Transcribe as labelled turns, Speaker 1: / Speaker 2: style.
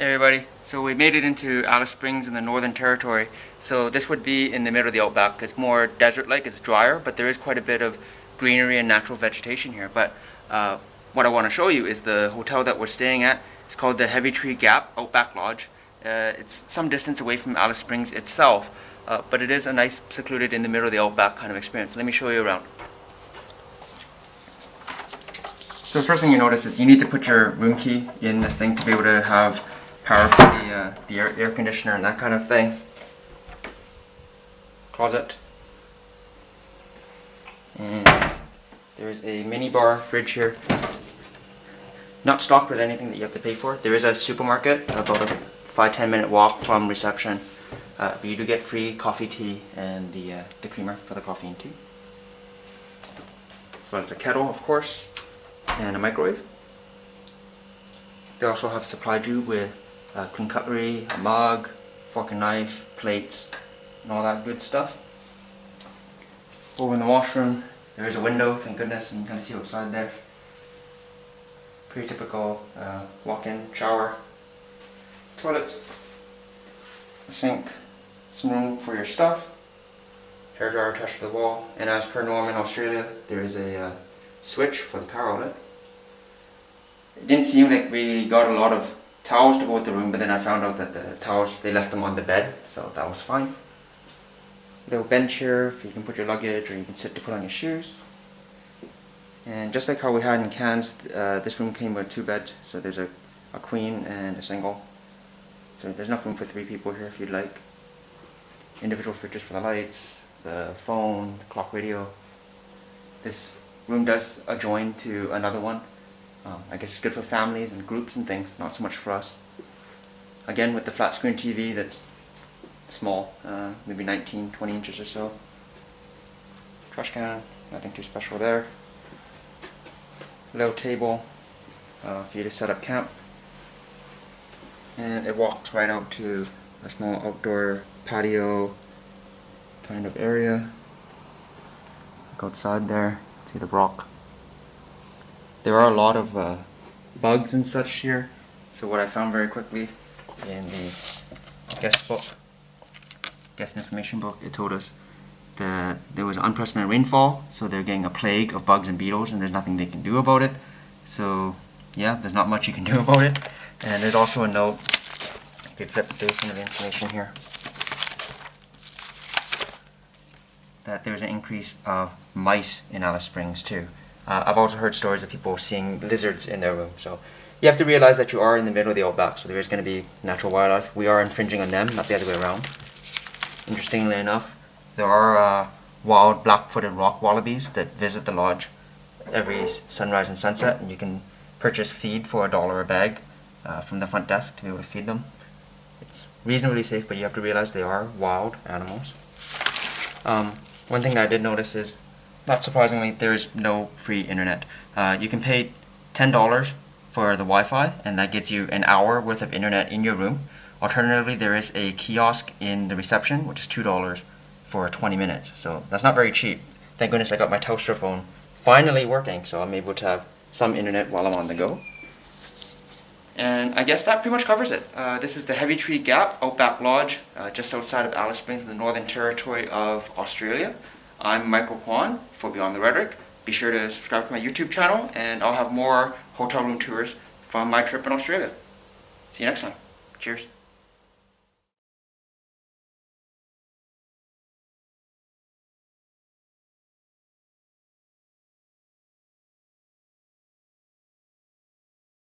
Speaker 1: Hey everybody, so we made it into Alice Springs in the Northern Territory. So this would be in the middle of the Outback. It's more desert-like, it's drier, but there is quite a bit of greenery and natural vegetation here. But what I want to show you is the hotel that we're staying at. It's called the Heavitree Gap Outback Lodge. It's some distance away from Alice Springs itself, but it is a nice, secluded, in the middle of the Outback kind of experience. Let me show you around. So the first thing you notice is you need to put your room key in this thing to be able to have power for the air conditioner and that kind of thing. Closet. And there's a mini bar fridge here. Not stocked with anything that you have to pay for. There is a supermarket about a 5-10 minute walk from reception. But you do get free coffee, tea, and the creamer for the coffee and tea. As well as a kettle, of course, and a microwave. They also have supplied you with clean cutlery, a mug, fork and knife, plates, and all that good stuff. Over in the washroom, there is a window, thank goodness, and you can kind of see outside there. Pretty typical walk-in shower, toilet, a sink, some room for your stuff, hairdryer attached to the wall, and as per norm in Australia, there is a switch for the power outlet. It didn't seem like we got a lot of towels to go with the room, but then I found out that the towels, they left them on the bed, so that was fine. Little bench here, if you can put your luggage, or you can sit to put on your shoes. And just like how we had in Cairns, this room came with 2 beds, so there's a queen and a single. So there's enough room for 3 people here if you'd like. Individual switches for the lights, the phone, the clock radio. This room does adjoin to another one. I guess it's good for families and groups and things, not so much for us. Again, with the flat screen TV that's small, maybe 19-20 inches or so. Trash can, nothing too special there. Little table for you to set up camp. And it walks right out to a small outdoor patio kind of area. Look outside there, see the rock. There are a lot of bugs and such here, so what I found very quickly in the guest information book, it told us that there was unprecedented rainfall, so they're getting a plague of bugs and beetles, and there's nothing they can do about it. So yeah, there's not much you can do about it. And there's also a note, if you flip through some of the information here, that there's an increase of mice in Alice Springs too. I've also heard stories of people seeing lizards in their room, so you have to realize that you are in the middle of the Outback, so there is going to be natural wildlife. We are infringing on them, not the other way around. Interestingly enough, there are wild black-footed rock wallabies that visit the lodge every sunrise and sunset, and you can purchase feed for $1 a bag from the front desk to be able to feed them. It's reasonably safe, but you have to realize they are wild animals. One thing that I did notice is, not surprisingly, there is no free internet. You can pay $10 for the Wi-Fi, and that gets you an hour worth of internet in your room. Alternatively, there is a kiosk in the reception, which is $2 for 20 minutes. So that's not very cheap. Thank goodness I got my toaster phone finally working, so I'm able to have some internet while I'm on the go. And I guess that pretty much covers it. This is the Heavitree Gap Outback Lodge, just outside of Alice Springs in the Northern Territory of Australia. I'm Michael Kwan for Beyond the Rhetoric. Be sure to subscribe to my YouTube channel, and I'll have more hotel room tours from my trip in Australia. See you next time. Cheers.